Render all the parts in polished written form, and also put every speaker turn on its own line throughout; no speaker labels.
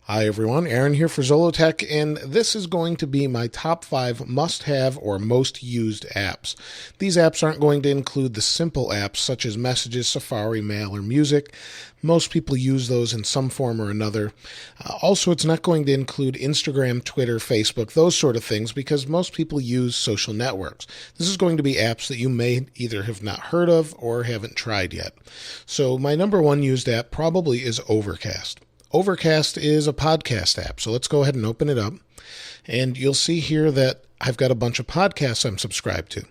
Hi everyone, Aaron here for Zolotech, and this is going to be my top 5 must-have or most used apps. These apps aren't going to include the simple apps such as Messages, Safari, Mail, or Music. Most people use those in some form or another. Also, it's not going to include Instagram, Twitter, Facebook, those sort of things, because most people use social networks. This is going to be apps that you may either have not heard of or haven't tried yet. So my number 1 used app probably is Overcast. Overcast is a podcast app, so let's go ahead and open it up, and you'll see here that I've got a bunch of podcasts I'm subscribed to.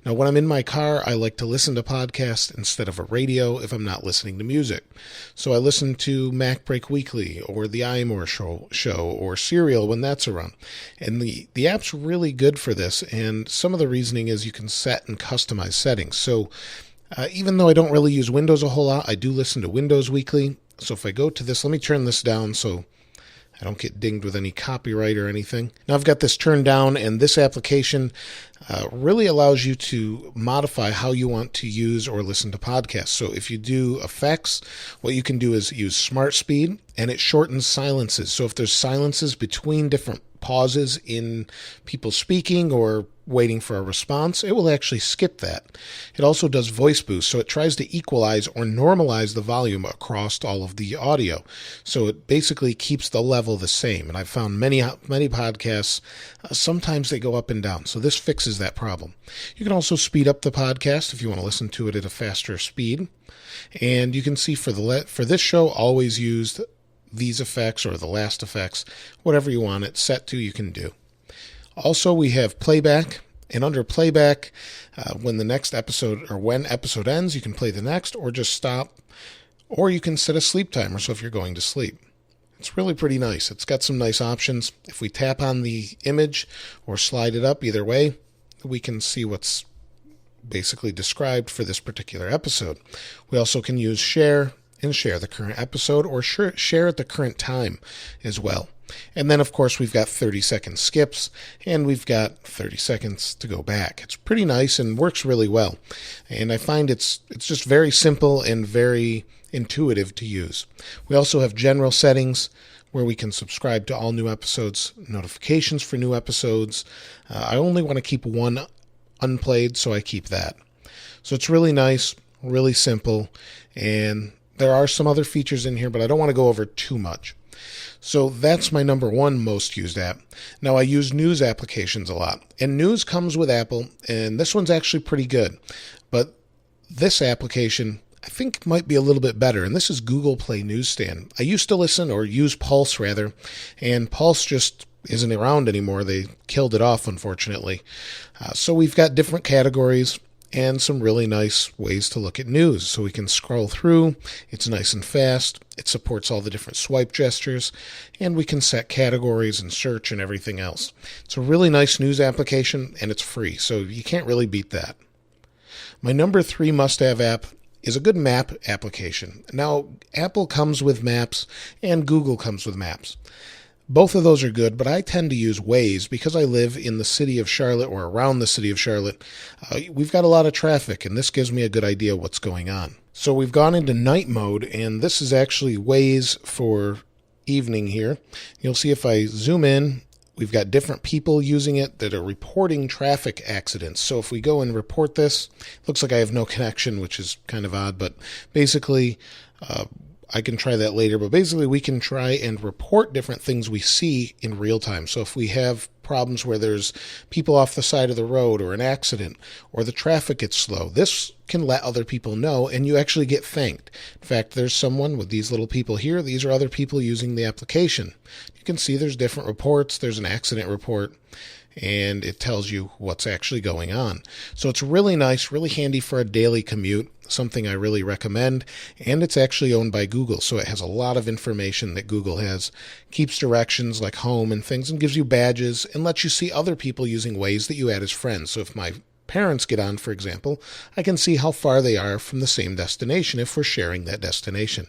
Now, when I'm in my car, I like to listen to podcasts instead of a radio if I'm not listening to music. So I listen to Mac Break Weekly or the iMore show or Serial when that's around. And the app's really good for this, and some of the reasoning is you can set and customize settings. So even though I don't really use Windows a whole lot, I do listen to Windows Weekly. So if I go to this, let me turn this down so I don't get dinged with any copyright or anything. Now I've got this turned down, and this application really allows you to modify how you want to use or listen to podcasts. So if you do effects, what you can do is use Smart Speed, and it shortens silences. So if there's silences between different pauses in people speaking or waiting for a response, it will actually skip that. It also does voice boost, so it tries to equalize or normalize the volume across all of the audio. So it basically keeps the level the same. And I've found many podcasts, sometimes they go up and down. So this fixes that problem. You can also speed up the podcast if you want to listen to it at a faster speed. And you can see for this show, always used these effects or the last effects, whatever you want it set to, you can do. Also, we have playback, and under playback, when the next episode or when episode ends, you can play the next or just stop, or you can set a sleep timer, so if you're going to sleep. It's really pretty nice. It's got some nice options. If we tap on the image or slide it up, either way, we can see what's basically described for this particular episode. We also can use share and share the current episode or share at the current time as well. And then, of course, we've got 30-second skips, and we've got 30 seconds to go back. It's pretty nice and works really well. And I find it's just very simple and very intuitive to use. We also have general settings where we can subscribe to all new episodes, notifications for new episodes. I only want to keep one unplayed, so I keep that. So it's really nice, really simple, and there are some other features in here, but I don't want to go over too much. So that's my number 1 most used app. Now, I use news applications a lot, and news comes with Apple, and this one's actually pretty good. But this application, I think, might be a little bit better, and this is Google Play Newsstand. I used to listen, or use Pulse rather, and Pulse just isn't around anymore. They killed it off, unfortunately. So we've got different categories and some really nice ways to look at news. So we can scroll through. It's nice and fast. It supports all the different swipe gestures, and we can set categories and search and everything else. It's a really nice news application, and it's free, so you can't really beat that. My number 3 must-have app is a good map application. Now, Apple comes with maps, and Google comes with maps. Both of those are good, but I tend to use Waze because I live in the city of Charlotte or around the city of Charlotte. We've got a lot of traffic, and this gives me a good idea what's going on. So we've gone into night mode, and this is actually Waze for evening here. You'll see if I zoom in, we've got different people using it that are reporting traffic accidents. So if we go and report this, it looks like I have no connection, which is kind of odd, but basically I can try that later, but basically we can try and report different things we see in real time. So if we have problems where there's people off the side of the road or an accident or the traffic gets slow, this can let other people know, and you actually get thanked. In fact, there's someone with these little people here. These are other people using the application. You can see there's different reports. There's an accident report, and it tells you what's actually going on. So it's really nice, really handy for a daily commute, something I really recommend, and it's actually owned by Google, so it has a lot of information that Google has, keeps directions like home and things, and gives you badges, and lets you see other people using Waze that you add as friends. So if my parents get on, for example, I can see how far they are from the same destination if we're sharing that destination.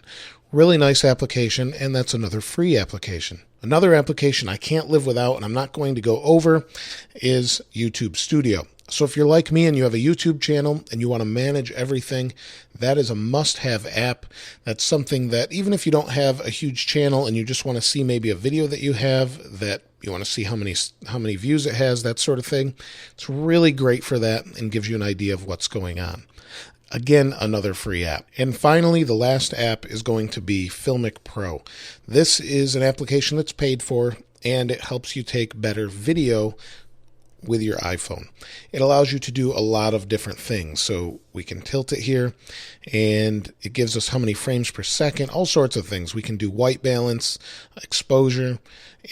Really nice application, and that's another free application. Another application I can't live without, and I'm not going to go over, is YouTube Studio. So if you're like me and you have a YouTube channel and you want to manage everything, that is a must-have app. That's something that even if you don't have a huge channel and you just want to see maybe a video that you have that you want to see how many views it has, that sort of thing, it's really great for that and gives you an idea of what's going on. Again, another free app. And finally, the last app is going to be Filmic Pro. This is an application that's paid for, and it helps you take better video with your iPhone. It allows you to do a lot of different things. So we can tilt it here, and it gives us how many frames per second, all sorts of things. We can do white balance, exposure,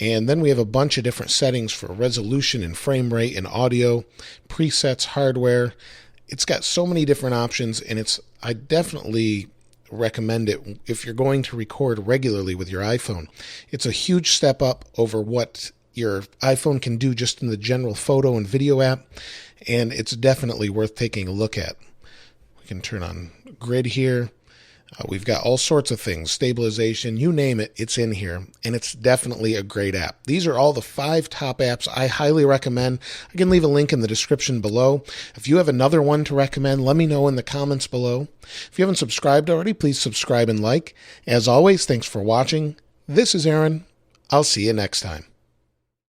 and then we have a bunch of different settings for resolution and frame rate and audio, presets, hardware. It's got so many different options, and I definitely recommend it if you're going to record regularly with your iPhone. It's a huge step up over what your iPhone can do just in the general photo and video app, and it's definitely worth taking a look at. We can turn on grid here. We've got all sorts of things, stabilization, you name it, it's in here, and it's definitely a great app. These are all the 5 top apps I highly recommend. I can leave a link in the description below. If you have another one to recommend, let me know in the comments below. If you haven't subscribed already, please subscribe and like. As always, thanks for watching. This is Aaron. I'll see you next time.